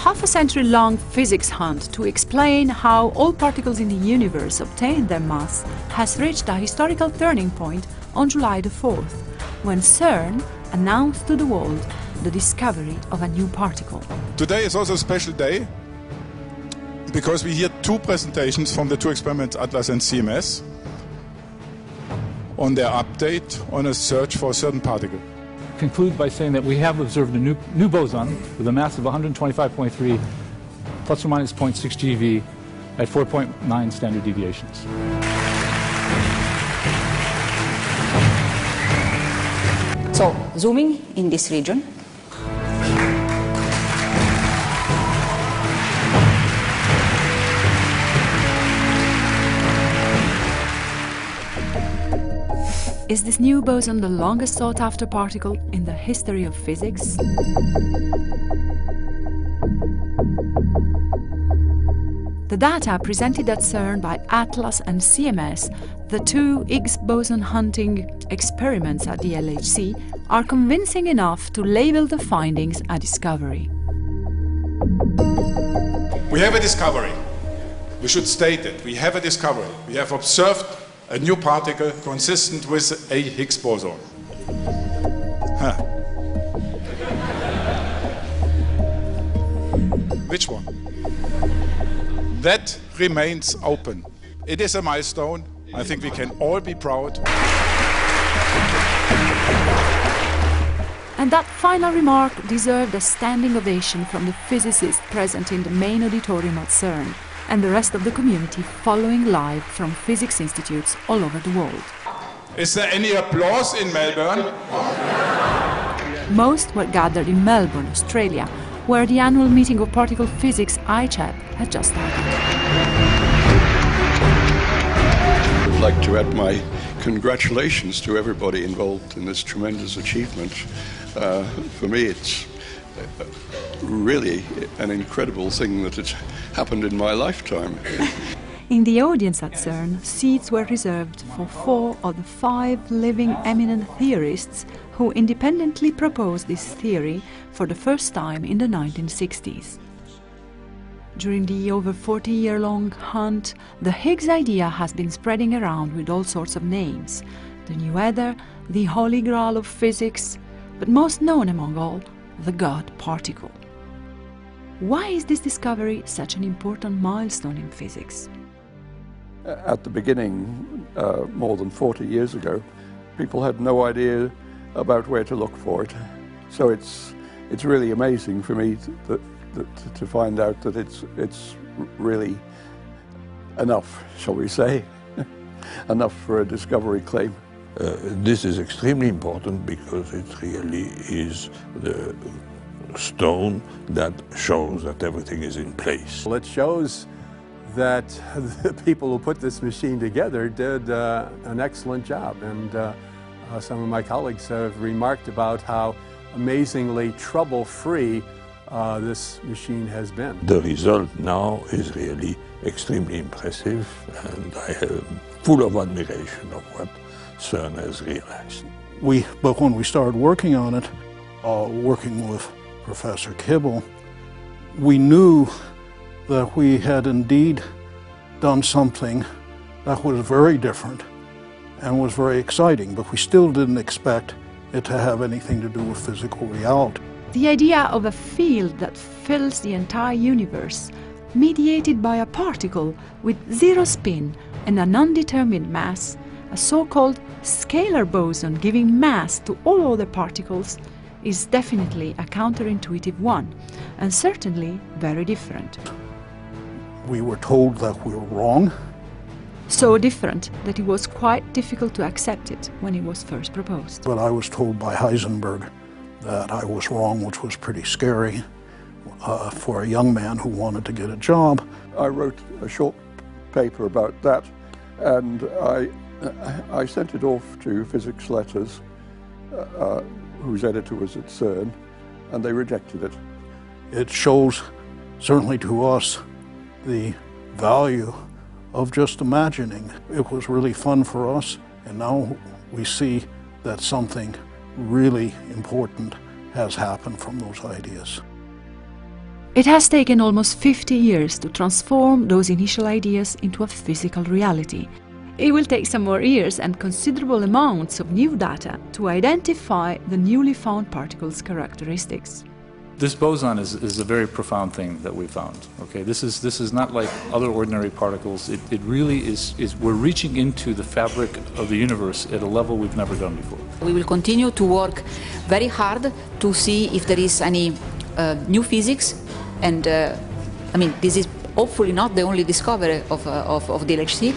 half-a-century-long physics hunt to explain how all particles in the universe obtain their mass has reached a historical turning point on July the 4th, when CERN announced to the world the discovery of a new particle. Today is also a special day because we hear two presentations from the two experiments, ATLAS and CMS, on their update on a search for a certain particle. Conclude by saying that we have observed a new boson with a mass of 125.3 plus or minus 0.6 GeV at 4.9 standard deviations. So, zooming in this region. Is this new boson the longest sought-after particle in the history of physics? The data presented at CERN by ATLAS and CMS, the two Higgs boson hunting experiments at the LHC, are convincing enough to label the findings a discovery. We have a discovery. We should state it. We have a discovery. We have observed a new particle consistent with a Higgs boson. Huh. Which one? That remains open. It is a milestone. I think we can all be proud. And that final remark deserved a standing ovation from the physicists present in the main auditorium at CERN, and the rest of the community following live from physics institutes all over the world. Is there any applause in Melbourne? Most were gathered in Melbourne, Australia, where the annual meeting of particle physics ICHAP had just happened. I'd like to add my congratulations to everybody involved in this tremendous achievement. For me, it's really an incredible thing that it's happened in my lifetime. In the audience at CERN, seats were reserved for 4 of the 5 living eminent theorists who independently proposed this theory for the first time in the 1960s. During the over 40-year-long hunt, the Higgs idea has been spreading around with all sorts of names: the new ether, the holy grail of physics, but most known among all, the God particle. Why is this discovery such an important milestone in physics? At the beginning, more than 40 years ago, people had no idea about where to look for it. So it's really amazing for me to find out that it's really enough, shall we say, enough for a discovery claim. This is extremely important because it really is the stone that shows that everything is in place. Well, it shows that the people who put this machine together did an excellent job, and some of my colleagues have remarked about how amazingly trouble-free this machine has been. The result now is really extremely impressive, and I am full of admiration of what CERN has realized. But when we started working on it, working with Professor Kibble, we knew that we had indeed done something that was very different and was very exciting, but we still didn't expect it to have anything to do with physical reality. The idea of a field that fills the entire universe, mediated by a particle with zero spin and an undetermined mass, a so-called scalar boson giving mass to all other particles, is definitely a counterintuitive one, and certainly very different. We were told that we were wrong. So different that it was quite difficult to accept it when it was first proposed. But I was told by Heisenberg that I was wrong, which was pretty scary for a young man who wanted to get a job. I wrote a short paper about that, and I sent it off to Physics Letters, whose editor was at CERN, and they rejected it. It shows, certainly to us, the value of just imagining. It was really fun for us, and now we see that something really important has happened from those ideas. It has taken almost 50 years to transform those initial ideas into a physical reality. It will take some more years and considerable amounts of new data to identify the newly found particles' characteristics. This boson is a very profound thing that we found. Okay, this is not like other ordinary particles. It really is we're reaching into the fabric of the universe at a level we've never done before. We will continue to work very hard to see if there is any new physics, and I mean, this is hopefully not the only discovery of the LHC.